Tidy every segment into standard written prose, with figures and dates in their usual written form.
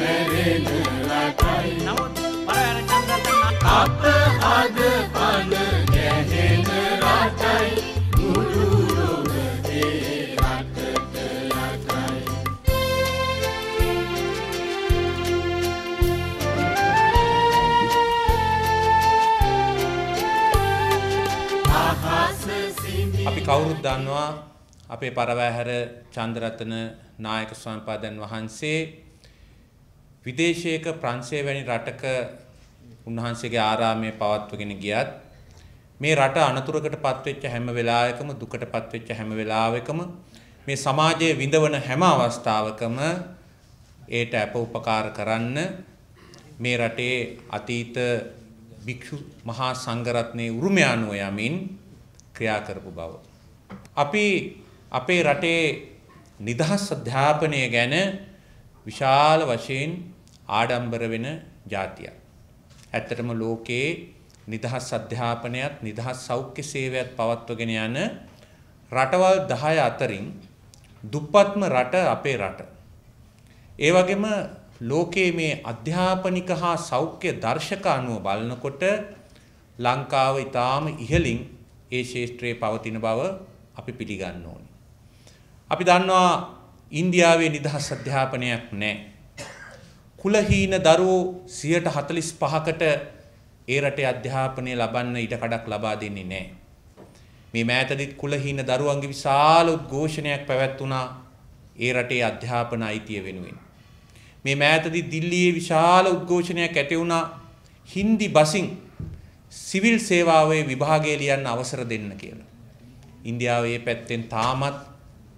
මෙරෙන රටයි. නමුත් පරායන චන්ද්‍රරත්න අප අද පන ගැහෙන රටයි. මුළු ලොවේ රටට යටයි. අපි කවුරුත් දන්නවා අපේ පරවැහැර චන්ද්‍රරත්න නායක ස්වාමීන් වහන්සේ විදේශයක ප්‍රංශය වැනි රටක උන්වහන්සේගේ ආරාමයේ පවත්වගෙන ගියත් මේ රට අනතුරකට පත්වෙච්ච හැම වෙලාවකම දුකට පත්වෙච්ච හැම වෙලාවකම මේ සමාජයේ විඳවන හැම අවස්ථාවකම ඒට අප උපකාර කරන්න මේ රටේ අතීත භික්ෂු මහා සංඝරත්නයේ උරුමය අනුව යමින් ක්‍රියා කරපු බව. අපි අපේ රටේ නිදහස් අධ්‍යාපනය ගැන විශාල වශයෙන් ආඩම්බර වෙන ජාතියක්. ඇත්තටම ලෝකයේ නිදහස් අධ්‍යාපනයත් නිදහස් සෞඛ්‍ය සේවයත් පවත්වගෙන යන රටවල් 10 අතරින් දුප්පත්ම රට අපේ රට. ඒ වගේම ලෝකයේ මේ අධ්‍යාපනික හා සෞඛ්‍ය දර්ශක අනුව බලනකොට ලංකාව ඉතාම ඉහළින් ඒ ශාස්ත්‍රයේ පවතින බව අපි පිළිගන්න ඕනේ. අපි දන්නවා ඉන්දියාවේ නිදහස් අධ්‍යාපනයක් නැහැ. කුලහීන දරුවෝ 45%කට ඒ රටේ අධ්‍යාපනය ලබන්න ඊට කඩක් ලබා දෙන්නේ නැහැ. මේ මෑතදිත් කුලහීන දරුවන්ගේ විශාල උද්ඝෝෂණයක් පැවැත්වුණා ඒ රටේ අධ්‍යාපන අයිතිය වෙනුවෙන්. මේ මෑතදිත් දිල්ලියේ විශාල උද්ඝෝෂණයක් ඇති වුණා හින්දි බසින් සිවිල් සේවාවේ විභාගය ලියන්න අවසර දෙන්න කියලා. ඉන්දියාවේ පැත්තෙන් තාමත්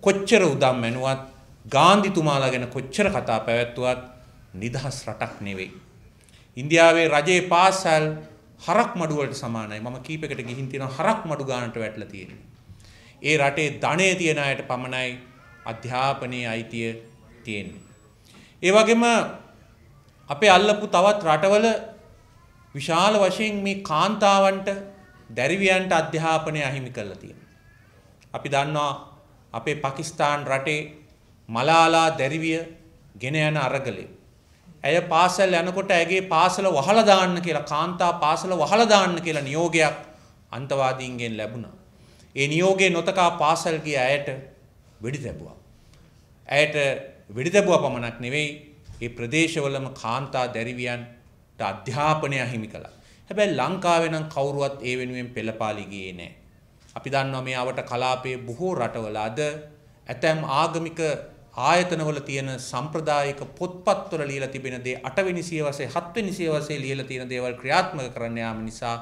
කොච්චර උදම් මැනුවත් ගාන්ධිතුමාලා ගැන කොච්චර කතා පැවැත්වුවත් නිදහස් රටක් නෙවෙයි. ඉන්දියාවේ රජයේ පාසල් හරක් මඩු වලට සමානයි. මම කීපයකට ගිහින් තියෙනවා හරක් මඩු ගානට වැටලා තියෙනවා. ඒ රටේ ධනෙ තියන අයට පමණයි අධ්‍යාපනයේ අයිතිය තියෙන්නේ. ඒ වගේම අපේ අල්ලපු තවත් රටවල විශාල වශයෙන් මේ කාන්තාවන්ට දැරිවියන්ට අධ්‍යාපනය අහිමි කරලා තියෙනවා. අපි දන්නවා අපේ පාකිස්තාන් රටේ මලාලා දැරිවිය ගෙන යන අරගලේ. ඇය පාසල් යනකොට ඇගේ පාසල වහලා දාන්න කියලා කාන්තා පාසල වහලා දාන්න කියලා නියෝගයක් අන්තවාදීන්ගෙන් ලැබුණා. ඒ නියෝගයේ නොතකා පාසල් ගිය ඇයට වෙඩි තැබුවා. ඇයට වෙඩි තැබුවා පමණක් නෙවෙයි ඒ ප්‍රදේශවලම කාන්තා දැරිවියන්ට අධ්‍යාපනය අහිමි කළා. හැබැයි ලංකාවේ නම් කවුරුවත් ඒ වෙනුවෙන් පෙළපාලි ගියේ නැහැ. අපි දන්නවා මේ අවට කලාපයේ බොහෝ රටවල අද ඇතැම් ආගමික ආයතනවල තියෙන සම්ප්‍රදායික පොත්පත්වල ලියලා තිබෙන දේ 8 වෙනි සියවසේ 7 වෙනි සියවසේ ලියලා තියෙන දේවල් ක්‍රියාත්මක කරන්න යාම නිසා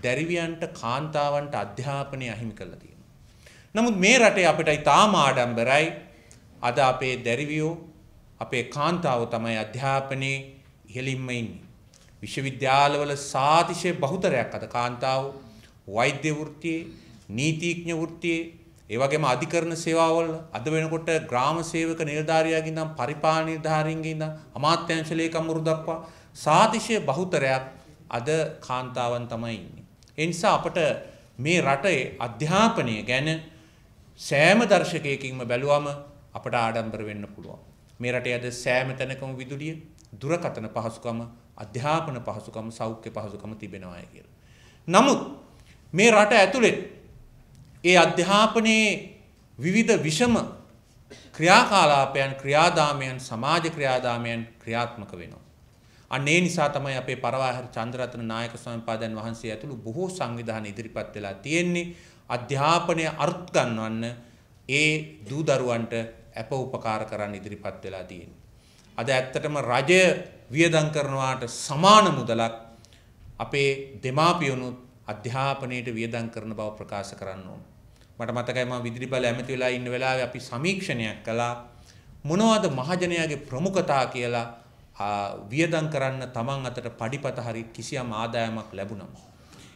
දැරිවියන්ට කාන්තාවන්ට අධ්‍යාපනය අහිමි කරලා තියෙනවා. නමුත් මේ රටේ අපිට ඊටාම ආඩම්බරයි අද අපේ දැරිවියෝ අපේ කාන්තාවෝ තමයි අධ්‍යාපනයේ ඉහළින්ම ඉන්නේ. විශ්වවිද්‍යාලවල සාතිශය බහුතරයක් අද කාන්තාවෝ වෛද්‍ය වෘත්තියේ නීතිඥ වෘත්තියේ ඒ වගේම අධිකරණ සේවාවල අද වෙනකොට ග්‍රාම සේවක නිලධාරියාගෙන් ඉඳන් පරිපාලන නිලධාරීන්ගෙන් ඉඳන් අමාත්‍යාංශ ලේකම්වරු දක්වා සාතිශය බහුතරයක් අද කාන්තාවන් තමයි ඉන්නේ. ඒ නිසා අපට මේ රටේ අධ්‍යාපනය ගැන සෑම දර්ශකයකින්ම බැලුවම අපට ආඩම්බර වෙන්න පුළුවන්. මේ රටේ අද සෑම තැනකම විදුලිය, දුරකථන පහසුකම, අධ්‍යාපන පහසුකම, සෞඛ්‍ය පහසුකම තිබෙනවා කියලා. නමුත් මේ රට ඇතුලේ ඒ අධ්‍යාපනයේ විවිධ විෂම ක්‍රියාකලාපයන්, ක්‍රියාදාමයන්, සමාජ ක්‍රියාදාමයන් ක්‍රියාත්මක වෙනවා. අන්න ඒ නිසා තමයි අපේ පරවාහර චන්ද්‍රරත්න නායක ස්වාමීන් වහන්සේ ඇතුළු බොහෝ සංවිධාන ඉදිරිපත් වෙලා තියෙන්නේ අධ්‍යාපනය අර්ථ ගන්නවන්න ඒ දූ දරුවන්ට අප උපකාර කරන්න ඉදිරිපත් වෙලා තියෙන්නේ. අද ඇත්තටම රජය වියදම් කරනවාට සමාන මුදලක් අපේ දෙමාපියනුත් අධ්‍යාපනයට වියදම් කරන බව ප්‍රකාශ කරන්න ඕන. මට මතකයි මම විදුලි බල ඇමති වෙලා ඉන්න වෙලාවේ අපි සමීක්ෂණයක් කළා මොනවද මහජනයාගේ ප්‍රමුඛතා කියලා වියදම් කරන්න තමන් අතට පඩිපත හරි කිසියම් ආදායමක් ලැබුණම.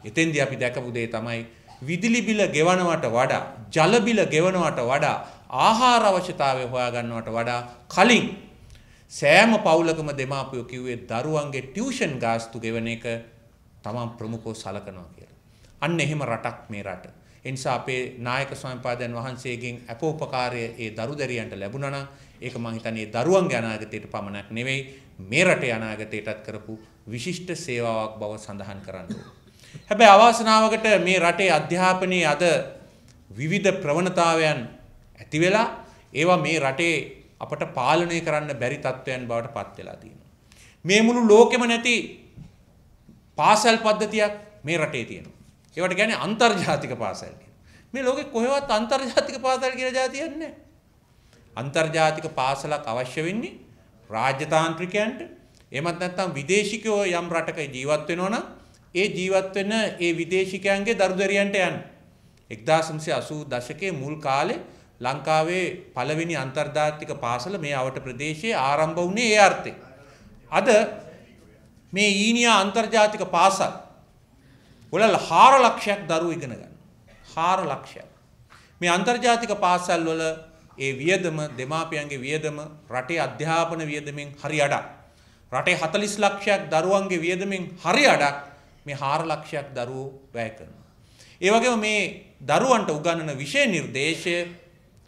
එතෙන්දී අපි දැකපු දේ තමයි විදුලි බිල ගෙවනවට වඩා, ජල බිල ගෙවනවට වඩා, ආහාර අවශ්‍යතාවය හොයා ගන්නවට වඩා කලින් සෑම පවුලකම දෙමාපියෝ කිව්වේ දරුවන්ගේ ටියුෂන් ගාස්තු ගෙවන එක තමන් ප්‍රමුඛව සලකනවා කියලා. අන්න එහෙම රටක් මේ රට. ඒ නිසා අපේ නායක ස්වාමීන් වහන්සේගෙන් අපෝපකාරය ඒ දරුදැරියන්ට ලැබුණා නම් ඒක මම හිතන්නේ දරුවන්ගේ අනාගතයට පමණක් නෙවෙයි මේ රටේ අනාගතයටත් කරපු විශිෂ්ට සේවාවක් බව සඳහන් කරන්න ඕනේ. හැබැයි අවාසනාවකට මේ රටේ අධ්‍යාපනයේ අද විවිධ ප්‍රවණතාවයන් ඇති වෙලා ඒවා මේ රටේ අපට පාලනය කරන්න බැරි තත්ත්වයන් බවට පත් වෙලා තියෙනවා. මේ මුළු ලෝකෙම නැති පාසල් පද්ධතියක් මේ රටේ තියෙනවා. ඒවට කියන්නේ අන්තර්ජාතික පාසල් කියලා. මේ ලෝකේ කොහෙවත් අන්තර්ජාතික පාසල් කියලා જાතියක් නැහැ. අන්තර්ජාතික පාසලක් අවශ්‍ය වෙන්නේ රාජ්‍යතාන්ත්‍රිකයන්ට. එහෙමත් නැත්නම් විදේශිකයෝ යම් රටක ජීවත් වෙනවා නම් ඒ ජීවත් වෙන ඒ විදේශිකයන්ගේ දරුදරියන්ට යන්න. 1980 දශකයේ මුල් කාලේ ලංකාවේ පළවෙනි අන්තර්ජාතික පාසල මේ අවට ප්‍රදේශයේ ආරම්භ වුණේ ඒ අර්ථයෙන්. අද මේ ඊනියා අන්තර්ජාතික පාසල් වල 4 ලක්ෂයක් දරුවෝ ඉගෙන ගන්නවා. 4 ලක්ෂයක්. මේ අන්තර්ජාතික පාසල් වල ඒ වියදම දෙමාපියන්ගේ වියදම රටේ අධ්‍යාපන වියදමෙන් හරි අඩක්. රටේ 40 ලක්ෂයක් දරුවන්ගේ වියදමෙන් හරි අඩක් මේ 4 ලක්ෂයක් දරුවෝ වැය කරනවා. ඒ වගේම මේ දරුවන්ට උගන්වන විෂය නිර්දේශය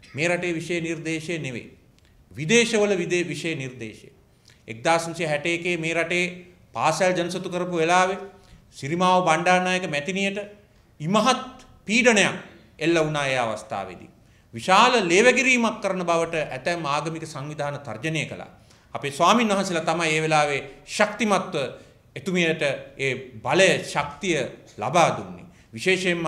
මේ රටේ විෂය නිර්දේශය නෙවෙයි. විදේශවල විෂය නිර්දේශය. 1961 මේ රටේ පාසල් ජනසතු කරපු වෙලාවේ සිරිමාව බණ්ඩාරනායක මැතිණියට ඉමහත් පීඩනයක් එල්ල වුණා ඒ අවස්ථාවේදී. විශාල ලේවැගිරීමක් කරන බවට ඇතැම් ආගමික සංවිධාන තර්ජනය කළා. අපේ ස්වාමින් වහන්සේලා තමයි ඒ වෙලාවේ ශක්තිමත්ව එතුමියට ඒ බලය ශක්තිය ලබා දුන්නේ. විශේෂයෙන්ම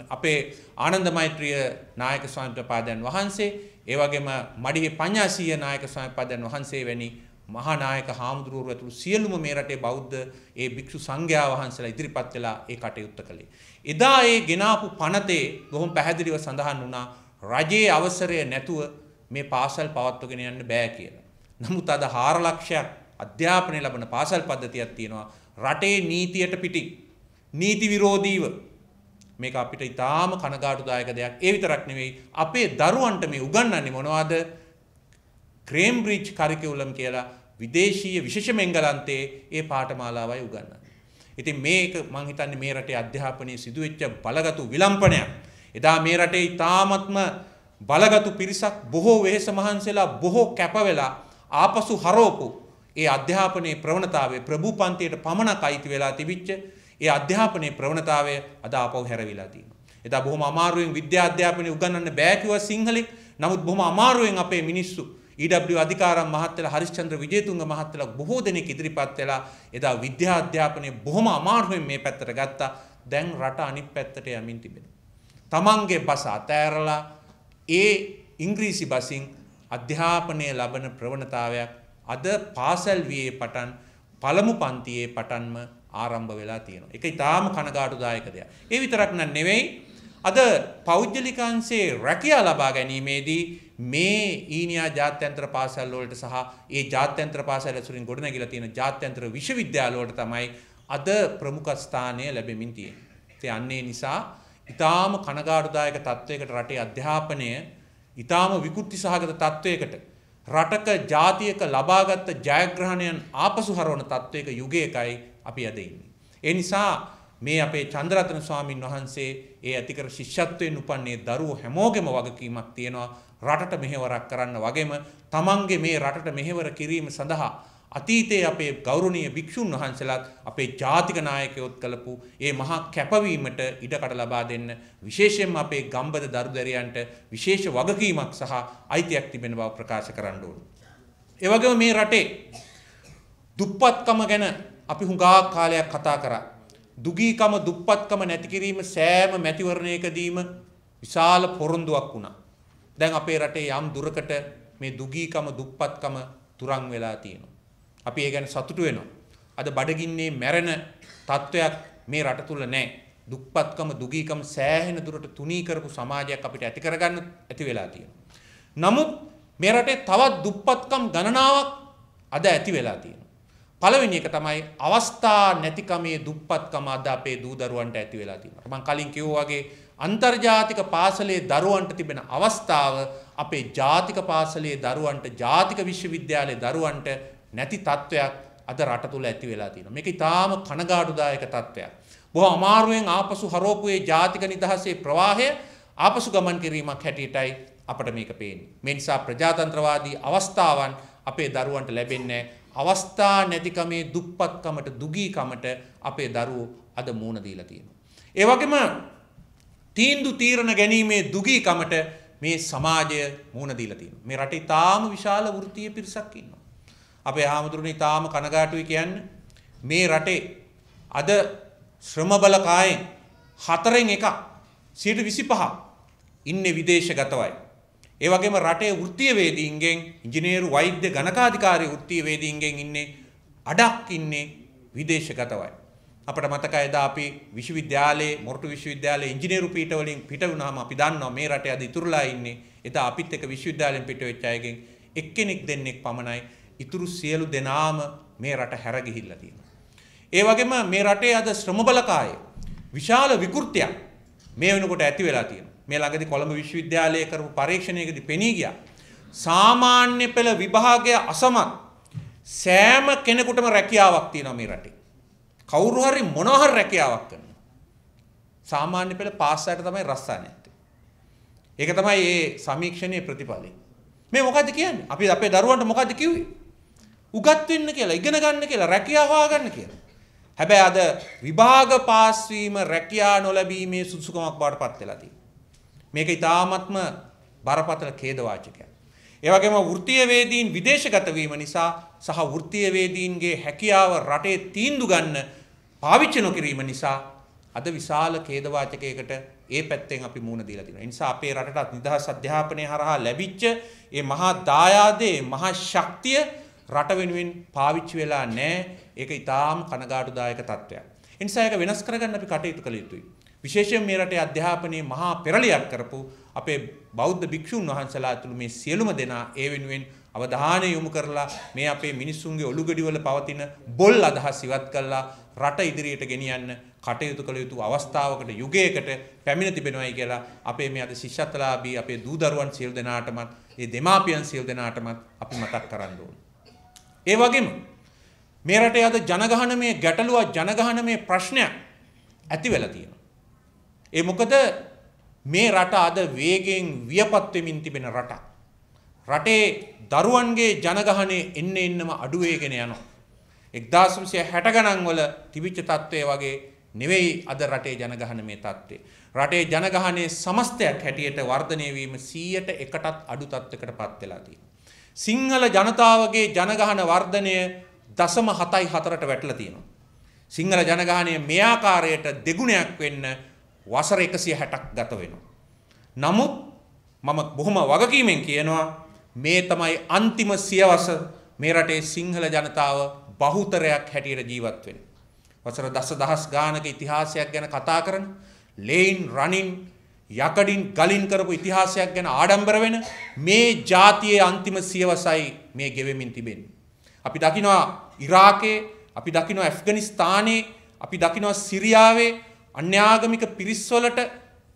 අපේ ආනන්ද මෛත්‍රිය නායක ස්වාමීන් වහන්සේ ඒ වගේම මඩිහි පඤ්ඤාසීය නායක ස්වාමීන් වහන්සේ වැනි මහා නායක හාමුදුරුවෝ ඇතුළු සියලුම මේ රටේ බෞද්ධ ඒ භික්ෂු සංඝයා වහන්සේලා ඉදිරිපත් වෙලා ඒ කටයුත්ත කළේ. එදා ඒ ගෙනාපු පනතේ බොහොම පැහැදිලිව සඳහන් වුණා රජයේ අවසරය නැතුව මේ පාසල් පවත්වගෙන යන්න බෑ කියලා. නමුත් අද 4 ලක්ෂයක් අධ්‍යාපනය ලබන පාසල් පද්ධතියක් තියෙනවා. රටේ නීතියට පිටි නීති විරෝධීව මේක අපිට ඉතාම කනගාටුදායක දෙයක්. ඒ විතරක් නෙවෙයි අපේ දරුවන්ට මේ උගන්වන්නේ මොනවද? ක්‍රේම්බ්‍රිජ් කරිකියුලම් කියලා විදේශීය විශේෂම එංගලන්තයේ ඒ පාඨමාලාවයි උගන්වන්නේ. ඉතින් මේක මම හිතන්නේ මේ රටේ අධ්‍යාපනයේ සිදුවෙච්ච බලගතු විලම්පනයක්. එදා මේ රටේ ඉතාමත්ම බලගතු පිරිසක් බොහෝ වෙහෙස මහන්සියලා බොහෝ කැප වෙලා ආපසු හරවපු ඒ අධ්‍යාපනයේ ප්‍රවණතාවය ප්‍රභූ පන්තියට පමණක් අයිති වෙලා තිබිච්ච ඒ අධ්‍යාපනයේ ප්‍රවණතාවය අද ආපහු හැරවිලා තියෙනවා. එදා බොහොම අමාරුවෙන් විද්‍යා අධ්‍යාපනය උගන්වන්න බෑ කිව්වා සිංහලෙන්. නමුත් බොහොම අමාරුවෙන් අපේ මිනිස්සු ඊ.ඩබ්ලිව් අධිකාරම් මහත්තයලා හරිශ්චන්ද්‍ර විජේතුංග මහත්තයලා බොහෝ දෙනෙක් ඉදිරිපත් වෙලා එදා විද්‍යා අධ්‍යාපනය බොහොම අමාරුවෙන් මේ පැත්තට ගත්තා. දැන් රට අනිත් පැත්තට යමින් තිබෙනවා. තමන්ගේ බස අතෑරලා ඒ ඉංග්‍රීසි බසින් අධ්‍යාපනය ලබන ප්‍රවණතාවයක් අද පාසල් වියේ පටන් පළමු පන්තියේ පටන්ම ආරම්භ වෙලා තියෙනවා. ඒක ඊටාම කනගාටුදායක දෙයක්. ඒ විතරක් නෙවෙයි අද පෞද්ගලික අංශයේ රැකියාව ලබා ගැනීමේදී මේ ඊනියා ජාත්‍යන්තර පාසල් වලට සහ ඒ ජාත්‍යන්තර පාසල් ඇසුරින් ගොඩනැගිලා තියෙන ජාත්‍යන්තර විශ්වවිද්‍යාල වලට තමයි අද ප්‍රමුඛ ස්ථානය ලැබෙමින් තියෙන්නේ. ඒ අන්නේ නිසා ඊටාම කනගාටුදායක තත්වයකට රටේ අධ්‍යාපනය ඊටාම විකෘති සහගත තත්වයකට රටක ජාතියක ලබාගත් ජයග්‍රහණයන් ආපසු හරවන තත්වයක යුගයකයි අපි අද ඉන්නේ. ඒ නිසා මේ අපේ චන්ද්‍රරත්න ස්වාමින් වහන්සේ ඒ ඇතිකර ශිෂ්‍යත්වයෙන් උපන්නේ දරුවෝ හැමෝගෙම වගකීමක් තියෙනවා රටට මෙහෙවරක් කරන්න වගේම තමන්ගේ මේ රටට මෙහෙවර කිරීම සඳහා අතීතයේ අපේ ගෞරවනීය භික්ෂුන් වහන්සේලාත් අපේ ජාතික නායකයොත් කළපු ඒ මහා කැපවීමට ඉඩකඩ ලබා දෙන්න විශේෂයෙන්ම අපේ ගම්බද දරුදැරියන්ට විශේෂ වගකීමක් සහ අයිතියක් තිබෙන බව ප්‍රකාශ කරන්න ඕනේ. ඒ වගේම මේ රටේ දුප්පත්කම ගැන අපි හුඟා කාලයක් කතා කරා. දුගීකම දුප්පත්කම නැති කිරීම සෑම මැතිවරණයකදීම විශාල පොරොන්දුවක් වුණා. දැන් අපේ රටේ යම් දුරකට මේ දුගීකම දුප්පත්කම තුරන් වෙලා තියෙනවා. අපි ඒ ගැන සතුටු වෙනවා. අද බඩගින්නේ මැරෙන තත්වයක් මේ රට තුල නැහැ. දුප්පත්කම දුගීකම සෑහෙන දුරට තුනී කරපු සමාජයක් අපිට ඇති කරගන්න ඇති වෙලා තියෙනවා. නමුත් මේ රටේ තවත් දුප්පත්කම් ගණනාවක් අද ඇති වෙලා තියෙනවා. පළවෙනි එක තමයි අවස්ථා නැතිකමේ දුප්පත්කම අද අපේ දූ දරුවන්ට ඇති වෙලා තියෙනවා. මම කලින් කිව්වා වගේ අන්තර්ජාතික පාසලේ දරුවන්ට තිබෙන අවස්ථාව අපේ ජාතික පාසලේ දරුවන්ට ජාතික විශ්වවිද්‍යාලයේ දරුවන්ට නැති තත්වයක් අද රට තුල ඇති වෙලා තියෙනවා. මේක ඊටාම කනගාටුදායක තත්වයක්. බොහෝ අමාරුවෙන් ආපසු හරවපු ඒ ජාතික නිදහසේ ප්‍රවාහය ආපසු ගමන් කිරීමක් හැටියටයි අපට මේක පේන්නේ. මේ නිසා ප්‍රජාතන්ත්‍රවාදී අවස්ථාවන් අපේ දරුවන්ට ලැබෙන්නේ අවස්ථා නැතිකමේ දුප්පත්කමට දුගීකමට අපේ දරුවෝ අද මූණ දීලා තියෙනවා. ඒ වගේම තීරණ ගැනීමේ දුගීකමට මේ සමාජය මූණ දීලා තියෙනවා. මේ රටේ තාම විශාල වෘත්තීය පිරිසක් ඉන්නවා. අපේ ආමතුරුනේ තාම කනගාටුයි කියන්නේ මේ රටේ අද ශ්‍රම බල කායෙන් 4න් 1 25% ඉන්නේ විදේශගතවයි. ඒ වගේම රටේ වෘත්තීය වේදීන්ගෙන් ඉංජිනේරු වෛද්‍ය ගණකාධිකාරී වෘත්තීය වේදීන්ගෙන් ඉන්නේ අඩක් ඉන්නේ විදේශගතවයි. අපිට මතකයි එදා අපි විශ්වවිද්‍යාලයේ මොරටු විශ්වවිද්‍යාලයේ ඉංජිනේරු පීඨ වලින් පිට වුණාම අපි දන්නවා මේ රටේ අද ඉතුරුලා ඉන්නේ එදා අපිත් එක්ක විශ්වවිද්‍යාලයෙන් පිට වෙච්ච අයගෙන් එක්කෙනෙක් දෙන්නෙක් පමණයි. ඉතුරු සියලු දෙනාම මේ රට හැර ගිහිල්ලා තියෙනවා. ඒ වගේම මේ රටේ අද ශ්‍රම බලකාය විශාල විකෘතියක් මේ වෙනකොට ඇති වෙලා තියෙනවා. මේ ළඟදී කොළඹ විශ්වවිද්‍යාලයේ කරපු පරීක්ෂණයකදී පෙනී ගියා. සාමාන්‍ය පෙළ විභාගය අසමත් සෑම කෙනෙකුටම රැකියාවක් තියෙනවා මේ රටේ. කවුරු හරි මොනවා හරි රැකියාවක් කරනවා. සාමාන්‍ය පෙළ පාස් ආයට තමයි රස්සා නැත්තේ. ඒක තමයි මේ සමීක්ෂණයේ ප්‍රතිඵලය. මේ මොකද්ද කියන්නේ? අපි අපේ දරුවන්ට මොකද්ද කිව්වේ? උගත් වෙන්න කියලා, ඉගෙන ගන්න කියලා, රැකියාව හොයාගන්න කියලා. හැබැයි අද විභාග පාස් වීම රැකියාව නොලැබීමේ සුදුසුකමක් බවට පත් වෙලා තියෙනවා. මේක ඉතාමත්ම බරපතල ඛේදවාචකයක්. ඒ වගේම වෘත්තීය වේදීන් විදේශගත වීම නිසා සහ වෘත්තීය වේදීන්ගේ හැකියාව රටේ තීන්දුව ගන්න පාවිච්චි නොකිරීම නිසා අද විශාල ඛේදවාචකයකට ඒ පැත්තෙන් අපි මුහුණ දීලා තියෙනවා. ඒ නිසා අපේ රටටත් නිදහස් අධ්‍යාපනය හරහා ලැබිච්ච මේ මහා දායාදේ මහා ශක්තිය රට වෙනුවෙන් පාවිච්චි වෙලා නැහැ. ඒක ඊටාම් කනගාටුදායක තත්ත්වයක්. ඒ නිසා ඒක වෙනස් කරගන්න අපි කටයුතු කළ යුතුයි. විශේෂයෙන් මේ රටේ අධ්‍යාපනයේ මහා පෙරලියක් කරපු අපේ බෞද්ධ භික්ෂුන් වහන්සේලා ඇතුළු මේ සියලුම දෙනා ඒ වෙනුවෙන් අවධානය යොමු කරලා මේ අපේ මිනිස්සුන්ගේ ඔලුගඩිවල පවතින බොල් අදහස් ඉවත් කරලා රට ඉදිරියට ගෙනියන්න කටයුතු කළ යුතු අවස්ථාවකට යුගයකට පැමිණ තිබෙනවායි කියලා අපේ මේ අද ශිෂ්‍යත්වලාභී අපේ දූ දරුවන් සියලු දෙනාටමත් ඒ දෙමාපියන් සියලු දෙනාටමත් අපි මතක් කරන්න ඕනේ. ඒ වගේම මේ රටේ අද ජනගහනමේ ගැටලුව ජනගහනමේ ප්‍රශ්නයක් ඇති වෙලා තියෙනවා. ඒ මොකද මේ රට අද වේගෙන් වියපත් වෙමින් තිබෙන රටක්. රටේ දරුවන්ගේ ජනගහනය එන්නම අඩු වෙගෙන යනවා. 1960 ගණන් වල තිබිච්ච තත්ත්වය වගේ නෙවෙයි අද රටේ ජනගහනමේ තත්ත්වය. රටේ ජනගහනයේ සමස්තයක් හැටියට වර්ධනය වීම 100%ටත් අඩු තත්ත්වයකටපත් වෙලා තියෙනවා. සිංහල ජනතාවගේ ජනගහන වර්ධනය 0.74ට වැටලා තියෙනවා. සිංහල ජනගහනය මේ ආකාරයට දෙගුණයක් වෙන්න වසර 160ක් ගත වෙනවා. නමුත් මම බොහොම වගකීමෙන් කියනවා මේ තමයි අන්තිම සියවස මේ රටේ සිංහල ජනතාව බහුතරයක් හැටියට ජීවත් වෙන්නේ. වසර දසදහස් ගානක ඉතිහාසයක් ගැන කතා කරන, ලේන් රනින් යකඩින් ගලින් කරපු ඉතිහාසයක් ගැන ආඩම්බර වෙන මේ ජාතියේ අන්තිම සියවසයි මේ ගෙවෙමින් තිබෙන්නේ. අපි දකිනවා ඉරාකේ, අපි දකිනවා ඇෆ්ගනිස්තානයේ, අපි දකිනවා සිරියාවේ අන්‍යාගමික පිරිස් වලට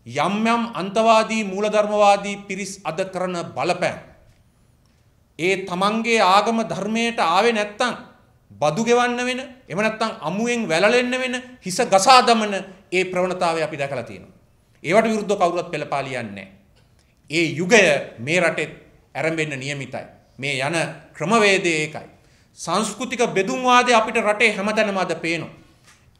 යම් යම් අන්තවාදී මූලධර්මවාදී පිරිස් අද කරන බලපෑම්. ඒ තමන්ගේ ආගම ධර්මයට ආවේ නැත්තම් බදු ගෙවන්න වෙන, එහෙම නැත්තම් අමුයෙන් වැළලෙන්න වෙන, හිස ගසා දමන ඒ ප්‍රවණතාවය අපි දැකලා තියෙනවා. ඒවට විරුද්ධව කවුරුත් පෙළපාලියන්නේ නැහැ. ඒ යුගය මේ රටේ ආරම්භෙන්න නියමිතයි. මේ යන ක්‍රමවේදය ඒකයි. සංස්කෘතික බෙදුම්වාදය අපිට රටේ හැමතැනම අද පේනවා.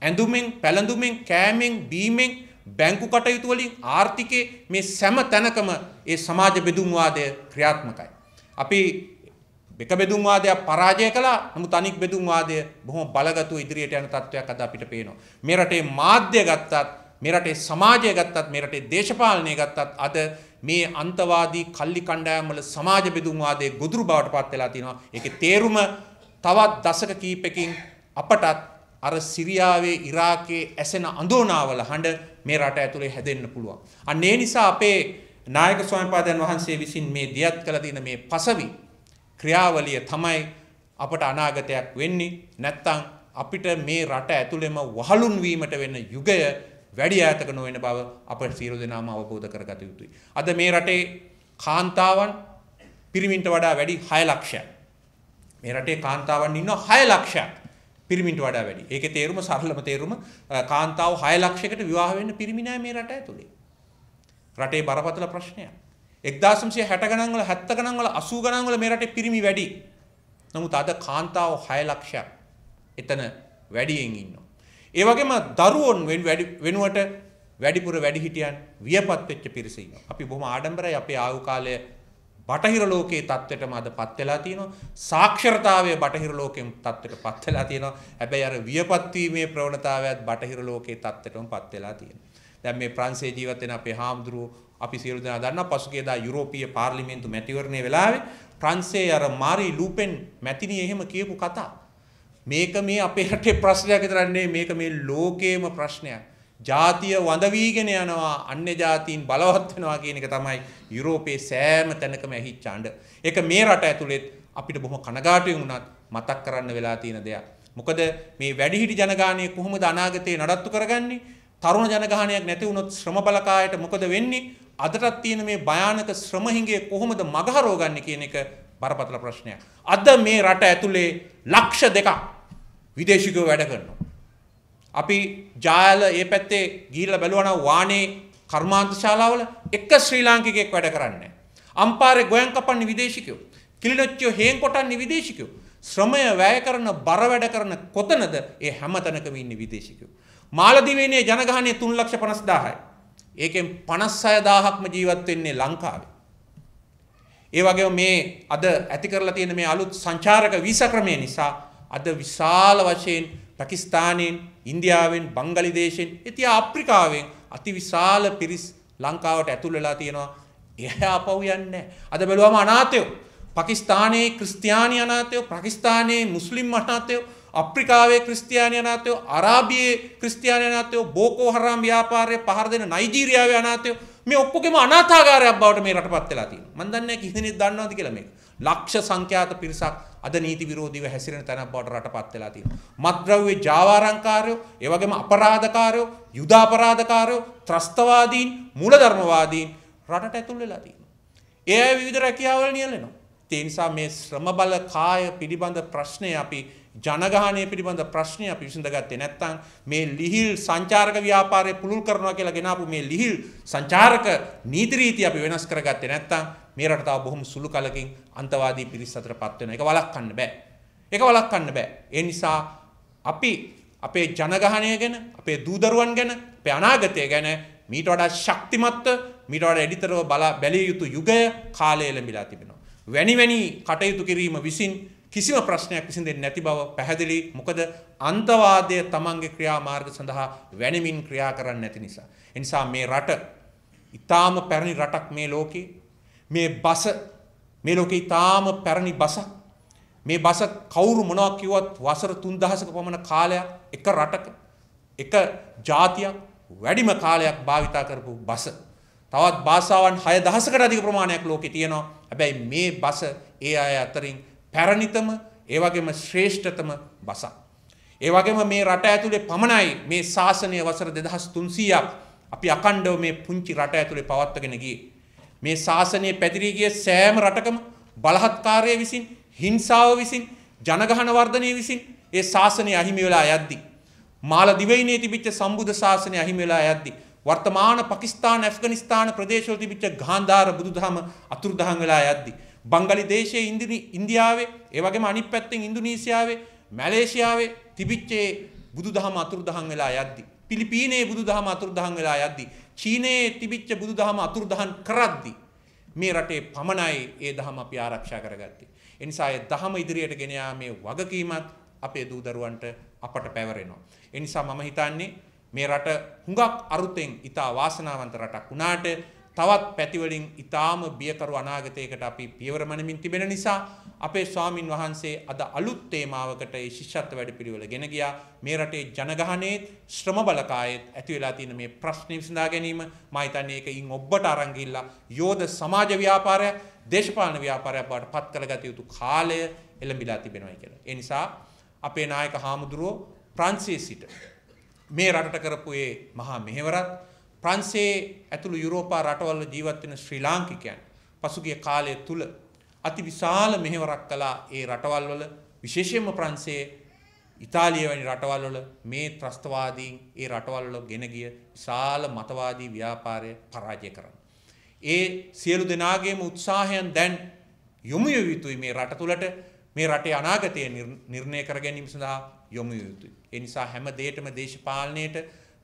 ඇඳුමින්, පැළඳුමින්, කෑමෙන්, බීමෙන්, බැංකු කටයුතු වලින්, ආර්ථිකයේ මේ සෑම තැනකම ඒ සමාජ බෙදුම්වාදය ක්‍රියාත්මකයි. අපි එක බෙදුම්වාදයක් පරාජය කළා. නමුත් අනික් බෙදුම්වාදය බොහොම බලගතුව ඉදිරියට යන තත්ත්වයක් අද අපිට පේනවා. මේ රටේ මාධ්‍ය ගත්තත්, මේ රටේ සමාජය ගත්තත්, මේ රටේ දේශපාලනය ගත්තත් අද මේ අන්තවාදී කල්ලි කණ්ඩායම් වල සමාජ බෙදුම්වාදයේ ගොදුරු බවට පත් වෙලා තියෙනවා. ඒකේ තේරුම තවත් දශක කීපකින් අපටත් අර සිරියාවේ, ඉරාකයේ ඇසෙන අඳෝනාවල හඬ මේ රට ඇතුලේ හැදෙන්න පුළුවන්. අන්න ඒ නිසා අපේ නායක ස්වාමීපාදයන් වහන්සේ විසින් මේ දියත් කළ තියෙන මේ පසවි ක්‍රියාවලිය තමයි අපට අනාගතයක් වෙන්නේ. නැත්තම් අපිට මේ රට ඇතුළෙම වහලුන් වීමට වෙන යුගය වැඩි ඈතක නොවන බව අපට සියලු දෙනාම අවබෝධ කරගත යුතුයි. අද මේ රටේ කාන්තාවන් පිරිමින්ට වඩා වැඩි 6 ලක්ෂයක්. මේ රටේ කාන්තාවන් ඉන්නවා 6 ලක්ෂයක්. පිරිමින්ට වඩා වැඩි. ඒකේ තේරුම සරලම තේරුම කාන්තාව 6 ලක්ෂයකට විවාහ වෙන්න පිරිමි නැහැ මේ රට ඇතුලේ. රටේ බරපතල ප්‍රශ්නයක්. 1960 ගණන් වල 70 ගණන් වල 80 ගණන් වල මේ රටේ පිරිමි වැඩි. නමුත් අද කාන්තාව 6 ලක්ෂයක් එතන වැඩියෙන් ඉන්නවා. ඒ වගේම දරුවොන් වෙනුවට වැඩිපුර වැඩිහිටියන් වියපත් වෙච්ච පිරිස ඉන්නවා. අපි බොහොම ආඩම්බරයි අපේ ආයු කාලය බටහිර ලෝකයේ තත්ත්වයටම අදපත් වෙලා තියෙනවා. සාක්ෂරතාවය බටහිර ලෝකෙම තත්ත්වයටපත් වෙලා තියෙනවා. හැබැයි අර වියපත් වීමේ ප්‍රවණතාවයත් බටහිර ලෝකයේ තත්ත්වයටමපත් වෙලා තියෙනවා. දැන් මේ ප්‍රංශයේ ජීවත් වෙන අපේ හාමුදුරුවෝ අපි සියලු දෙනා දන්නා පසුගියදා යුරෝපීය පාර්ලිමේන්තු මැතිවරණයේ වෙලාවේ ප්‍රංශයේ අර මාරි ලූපෙන් මැතිණිය එහෙම කියපු කතා. මේක මේ අපේ රටේ ප්‍රශ්නයක් විතරක් නෙවෙයි මේක මේ ලෝකේම ප්‍රශ්නයක්. ජාතිය වඳ වීගෙන යනවා අන්‍ය ජාතීන් බලවත් වෙනවා කියන එක තමයි යුරෝපයේ සෑම තැනකම ඇහිච්ච අඬ. ඒක මේ රට ඇතුළෙත් අපිට බොහොම කනගාටුවෙන් වුණත් මතක් කරන්න වෙලා තියෙන දෙයක්. මොකද මේ වැඩිහිටි ජනගහනය කොහොමද අනාගතේ නඩත්තු කරගන්නේ? තරුණ ජනගහනයක් නැති වුණොත් ශ්‍රම බලකායට මොකද වෙන්නේ? අදටත් තියෙන මේ භයානක ශ්‍රම හිඟේ කොහොමද මගහරවගන්නේ කියන එක බරපතල ප්‍රශ්නයක්. අද මේ රට ඇතුලේ ලක්ෂ 2ක් විදේශිකයෝ වැඩ කරනවා. අපි ජායල ඒ පැත්තේ ගිහිල්ලා බැලුවා නම් වානේ කර්මාන්ත ශාලාවල එක ශ්‍රී ලාංකිකයෙක් වැඩ කරන්නේ නැහැ. අම්පාරේ ගොයන් කපන්නේ විදේශිකයෝ. කිලිනොච්චියෝ හේන් කොටන්නේ විදේශිකයෝ. ශ්‍රමය වැය කරන බර වැඩ කරන කොතනද ඒ හැම තැනකම ඉන්නේ විදේශිකයෝ. මාලදිවයිනේ ජනගහනය 3,50,000යි. ඒකෙන් 56,000ක්ම ජීවත් වෙන්නේ ලංකාවේ. ඒ වගේම මේ අද ඇති කරලා තියෙන මේ අලුත් සංචාරක වීසා ක්‍රමය නිසා අද විශාල වශයෙන් පාකිස්තානෙන්, ඉන්දියාවෙන්, බංගලිදේශෙන්, ඉතින් අප්‍රිකාවෙන් අතිවිශාල පිරිස් ලංකාවට ඇතුල් වෙලා තියෙනවා. එහා අපව යන්නේ. අද බැලුවම අනාථයෝ පාකිස්තානයේ ක්‍රිස්තියානි අනාථයෝ, පාකිස්තානයේ මුස්ලිම් අනාථයෝ, අප්‍රිකාවේ ක්‍රිස්තියානි අනාථයෝ, අරාබියේ ක්‍රිස්තියානි අනාථයෝ, බෝකෝ හරාම් ව්‍යාපාරයේ පහර දෙන නයිජීරියාවේ අනාථයෝ මේ ඔක්කොගේම අනාථාගාරයක් බවට මේ රටපත් වෙලා තියෙනවා. මම දන්නේ නැහැ කිසිදෙනෙක් දන්නවද කියලා මේක. ලක්ෂ සංඛ්‍යාත පිරිසක් අද නීති විරෝධීව හැසිරෙන තැනක් බවට රටපත් වෙලා තියෙනවා. මත්ද්‍රව්‍ය ජාවාරම්කාරයෝ, ඒ වගේම අපරාධකාරයෝ, යුද අපරාධකාරයෝ, ත්‍රස්තවාදීන්, මූලධර්මවාදීන් රටට ඇතුල් වෙලා තියෙනවා. ඒ අය විවිධ රැකියාවල් නියැලෙනවා. ඒ නිසා මේ ශ්‍රම බල කාය පිළිබඳ ප්‍රශ්නේ අපි ජනගහනය පිළිබඳ ප්‍රශ්නේ අපි විසඳගත්තේ නැත්නම් මේ ලිහිල් සංචාරක ව්‍යාපාරය පුළුල් කරනවා කියලා ගෙනාපු මේ ලිහිල් සංචාරක නීති රීති අපි වෙනස් කරගත්තේ නැත්නම් මේ රට තව බොහොම සුළු කලකින් අන්තවාදී පිරිස් අතරපත් වෙනවා. ඒක වළක්වන්න බෑ. ඒක වළක්වන්න බෑ. ඒ නිසා අපි අපේ ජනගහනය ගැන, අපේ දූ දරුවන් ගැන, අපේ අනාගතය ගැන මීට වඩා ශක්තිමත්ව, මීට වඩා එඩිතරව බැලිය යුතු යුගය කාලය ලැබිලා තිබෙනවා. වැනි කටයුතු කිරීම විසින් කිසිම ප්‍රශ්නයක් විසඳෙන්නේ නැති බව පැහැදිලි. මොකද අන්තවාදය තමන්ගේ ක්‍රියාමාර්ග සඳහා වැනිමින් ක්‍රියා කරන්නේ නැති නිසා. ඒ නිසා මේ රට ඊටාම පැරණි රටක් මේ ලෝකේ. මේ බස මේ ලෝකේ ඊටාම පැරණි බසක්. මේ බස කවුරු මොනවා කිව්වත් වසර 3000ක පමණ කාලයක් එක රටක එක ජාතියක් වැඩිම කාලයක් භාවිතා කරපු බස. තවත් භාෂාවන් 6000කට අධික ප්‍රමාණයක් ලෝකේ තියෙනවා. හැබැයි මේ බස ඒ අය අතරින් පැරණිතම ඒ වගේම ශ්‍රේෂ්ඨතම බසක්. ඒ වගේම මේ රට ඇතුලේ පමණයි මේ ශාසනය වසර 2300ක් අපි අඛණ්ඩව මේ පුංචි රට ඇතුලේ පවත්වාගෙන ගියේ. මේ ශාසනය පැතිරී ගිය සෑම රටකම බලහත්කාරය විසින්, හිංසාව විසින්, ජනගහන වර්ධනය විසින් ඒ ශාසනය අහිමි වෙලා යද්දි, මාලදිවයිනේ තිබිච්ච සම්බුද්ධ ශාසනය අහිමි වෙලා යද්දි, වර්තමාන පාකිස්තාන, ඇෆ්ගනිස්තාන ප්‍රදේශවල තිබිච්ච ගාන්ධාර බුදුදහම අතුරුදහන් වෙලා යද්දි, බංගලිදේශයේ, ඉන්දියාවේ, ඒ වගේම අනිත් පැත්තෙන් ඉන්දුනීසියාවේ, මැලේසියාවේ තිබිච්ච බුදුදහම අතුරුදහන් වෙලා යද්දි, පිලිපීනයේ බුදුදහම අතුරුදහන් වෙලා යද්දි, චීනයේ තිබිච්ච බුදුදහම අතුරුදහන් කරද්දි මේ රටේ පමණයි ඒ දහම අපි ආරක්ෂා කරගත්තේ. ඒ නිසා ඒ දහම ඉදිරියට ගෙන යාමේ වගකීමත් අපේ දූ දරුවන්ට අපට පැවරෙනවා. ඒ නිසා මම හිතන්නේ මේ රට හුඟක් අරුතෙන් ඉතා වාසනාවන්ත රටක් වුණාට තවත් පැතිවලින් ඊටාම බියකරු අනාගතයකට අපි පියවර මනමින් තිබෙන නිසා අපේ ස්වාමින් වහන්සේ අද අලුත් තේමාවකට ඒ ශිෂ්‍යත්ව වැඩපිළිවෙල ගෙන ගියා. මේ රටේ ජනගහනයේ ශ්‍රම බලකායේ ඇති වෙලා තියෙන මේ ප්‍රශ්න විසඳා ගැනීම මම හිතන්නේ ඒකින් ඔබට අරන් ගිහිල්ලා යෝධ සමාජ ව්‍යාපාරය, දේශපාලන ව්‍යාපාරයක් බවට පත් කරගත යුතු කාලය එළඹිලා තිබෙනවා කියලා. ඒ නිසා අපේ නායක හාමුදුරුවෝ ප්‍රංශයේ සිට මේ රටට කරපු ඒ මහා මෙහෙවරත් ප්‍රංශයේ ඇතුළු යුරෝපා රටවල ජීවත් වෙන ශ්‍රී ලාංකිකයන් පසුගිය කාලය තුල අතිවිශාල මෙහෙවරක් කළා. ඒ රටවල් වල විශේෂයෙන්ම ප්‍රංශයේ, ඉතාලිය වැනි රටවල් වල මේ ත්‍රස්තවාදීන් ඒ රටවල් වල ගෙන ගිය විශාල මතවාදී ව්‍යාපාරය පරාජය කරන්න. ඒ සියලු දෙනාගේම උත්සාහයන් දැන් යොමු යුතුයි මේ රට තුළට මේ රටේ අනාගතය නිර්ණය කර ගැනීම සඳහා යොමු යුතුයි. ඒ නිසා හැම දෙයකම දේශපාලනයට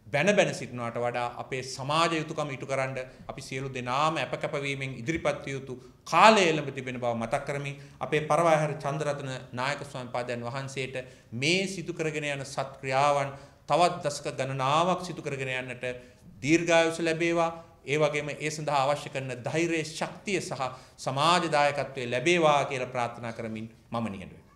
බැන සිටිනවට වඩා අපේ සමාජ යුතුයකම ඉටු කරන්න අපි සියලු දෙනාම අපකපවීමෙන් ඉදිරිපත් යුතු කාලය එළඹ තිබෙන බව මතක් කරමින් අපේ පරවායහර චන්ද්‍රරත්න නායක ස්වාමීන් වහන්සේට මේ සිදු කරගෙන යන සත්ක්‍රියාවන් තවත් දශක ගණනාවක් සිදු කරගෙන යන්නට දීර්ඝායුෂ ලැබේවා. ඒ වගේම ඒ සඳහා අවශ්‍ය කරන ධෛර්යය, ශක්තිය සහ සමාජ දායකත්වය ලැබේවා කියලා ප්‍රාර්ථනා කරමින් මම නිහඬ වෙමි.